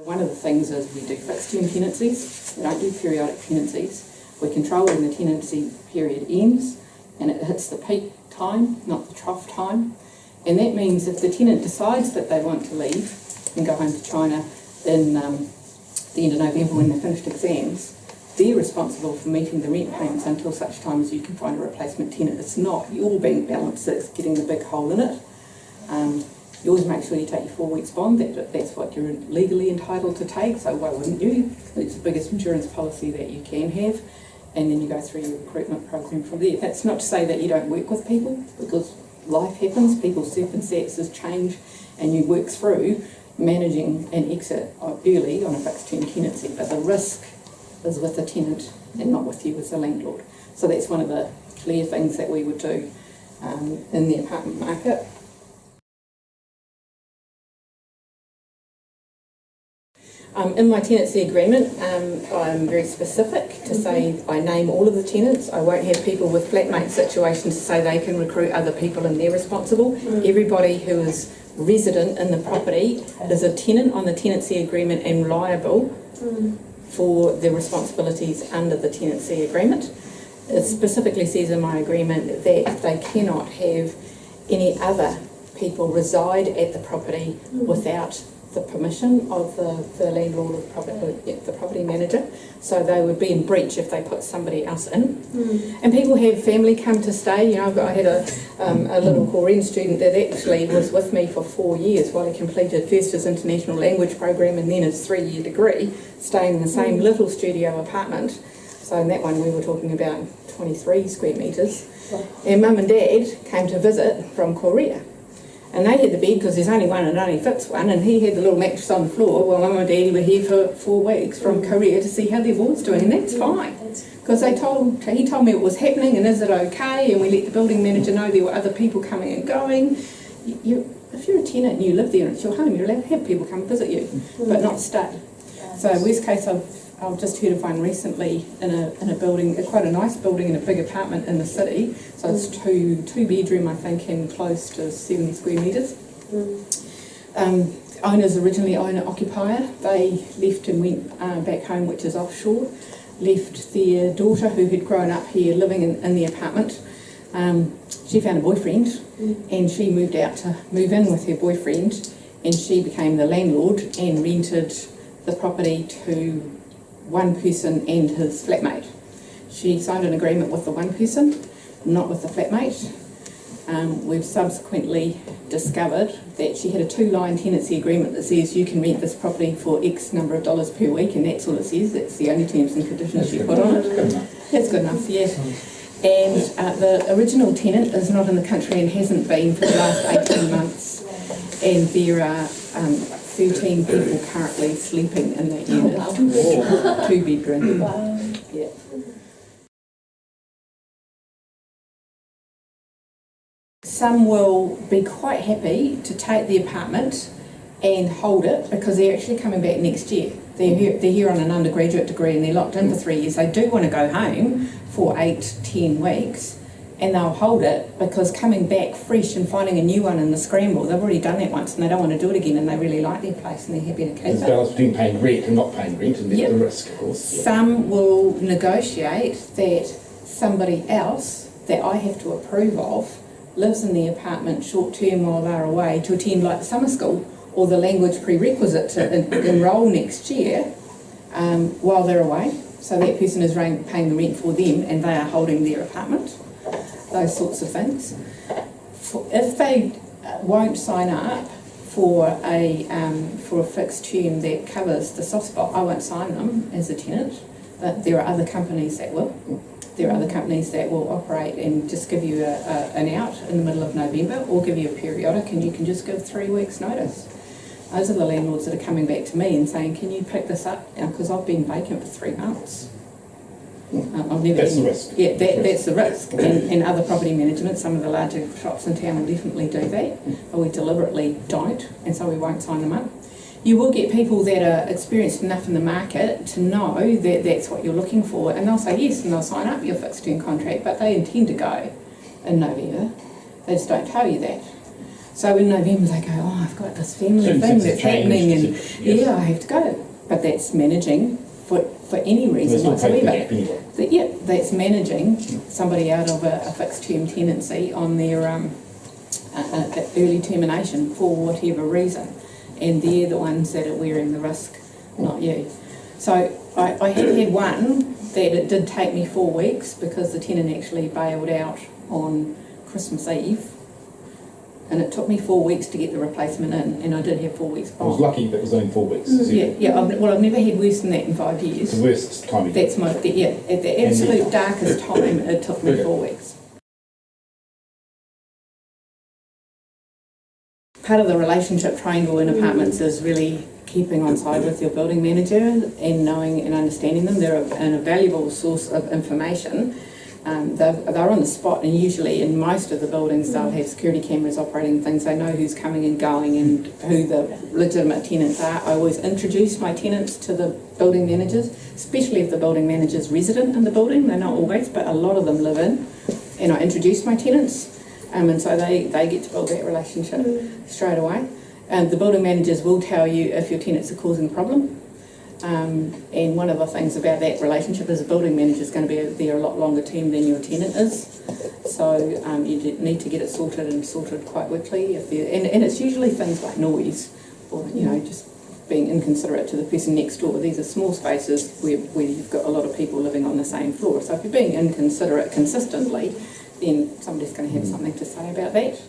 One of the things is we do fixed term tenancies, we don't do periodic tenancies. We control when the tenancy period ends and it hits the peak time, not the trough time. And that means if the tenant decides that they want to leave and go home to China in the end of November when they've finished exams, they're responsible for meeting the rent payments until such time as you can find a replacement tenant. It's not your bank balance that's getting the big hole in it. You always make sure you take your 4 weeks bond. That's what you're legally entitled to take, so why wouldn't you? It's the biggest insurance policy that you can have, and then you go through your recruitment program from there. That's not to say that you don't work with people, because life happens, people's circumstances change, and you work through managing an exit early on a fixed term tenancy, but the risk is with the tenant and not with you as a landlord. So that's one of the clear things that we would do in the apartment market. In my tenancy agreement, I'm very specific to say I name all of the tenants. I won't have people with flatmate situations to say they can recruit other people and they're responsible. Everybody who is resident in the property is a tenant on the tenancy agreement and liable for the responsibilities under the tenancy agreement. It specifically says in my agreement that they cannot have any other people reside at the property without the permission of the landlord or the property manager, so they would be in breach if they put somebody else in. And people have family come to stay. You know, I had a little Korean student that actually was with me for 4 years while he completed first his international language program and then his 3-year degree, staying in the same little studio apartment. So in that one we were talking about 23 square metres. And Mum and Dad came to visit from Korea. And they had the bed because there's only one and it only fits one, and he had the little mattress on the floor while Mum and Daddy were here for 4 weeks from Korea to see how their board's doing, and that's fine. Because he told me it was happening and is it okay, and we let the building manager know there were other people coming and going. If you're a tenant and you live there and it's your home, you're allowed to have people come visit you, but not stay. So worst case, I've just heard of one recently in a building, quite a nice building in a big apartment in the city. So it's two bedroom, I think, and close to 70 square metres. Owners originally owner-occupier. They left and went back home, which is offshore. Left their daughter, who had grown up here, living in the apartment. She found a boyfriend, and she moved out to move in with her boyfriend, and she became the landlord and rented the property to one person and his flatmate. She signed an agreement with the one person, not with the flatmate. We've subsequently discovered that she had a 2-line tenancy agreement that says you can rent this property for X number of dollars per week, and that's all it says. That's the only terms and conditions she put on it. That's good enough, yeah. And the original tenant is not in the country and hasn't been for the last 18 months, and there are 13 people currently sleeping in that unit. 2 bedroom. Yeah. Some will be quite happy to take the apartment and hold it because they're actually coming back next year. They're here on an undergraduate degree and they're locked in for 3 years. They do want to go home for 8-10 weeks, and they'll hold it because coming back fresh and finding a new one in the scramble, they've already done that once and they don't want to do it again, and they really like their place and they're happy to keep it. There's a balance between paying rent and not paying rent, and the risk, of course. Some will negotiate that somebody else that I have to approve of lives in the apartment short term while they're away to attend like the summer school or the language prerequisite to enrol next year while they're away. So that person is paying the rent for them and they are holding their apartment. Those sorts of things. If they won't sign up for a fixed term that covers the soft spot, I won't sign them as a tenant. But there are other companies that will. There are other companies that will operate and just give you an out in the middle of November, or give you a periodic and you can just give 3 weeks notice. Those are the landlords that are coming back to me and saying, can you pick this up? Because I've been vacant for 3 months. That's the risk. Yeah, that's the risk. And other property management, some of the larger shops in town will definitely do that, but we deliberately don't, and so we won't sign them up. You will get people that are experienced enough in the market to know that that's what you're looking for, and they'll say yes and they'll sign up your fixed term contract, but they intend to go in November. They just don't tell you that. So in November they go, oh, I've got this family Certain thing things that's have changed, happening, and yes. yeah, I have to go. But that's managing for any reason There's no paper whatsoever. gap anyway. Yeah, that's managing somebody out of a fixed term tenancy on their early termination for whatever reason, and they're the ones that are wearing the risk, not you. So I have had one that it did take me 4 weeks because the tenant actually bailed out on Christmas Eve, and it took me 4 weeks to get the replacement in, and I did have 4 weeks I was off. lucky that it was only 4 weeks. Yeah. I've never had worse than that in 5 years. It's the worst time of year. That's at the absolute darkest time, it took me 4 weeks. Part of the relationship triangle in apartments is really keeping on side with your building manager and knowing and understanding them. They're a valuable source of information. They're on the spot, and usually in most of the buildings they'll have security cameras operating things. They know who's coming and going and who the legitimate tenants are. I always introduce my tenants to the building managers, especially if the building manager's resident in the building. They're not always, but a lot of them live in. And I introduce my tenants, and so they get to build that relationship straight away. The building managers will tell you if your tenants are causing a problem. And one of the things about that relationship is the building manager is going to be there a lot longer term than your tenant is. So you need to get it sorted quite quickly. And it's usually things like noise, or just being inconsiderate to the person next door. These are small spaces where you've got a lot of people living on the same floor. So if you're being inconsiderate consistently, then somebody's going to have something to say about that.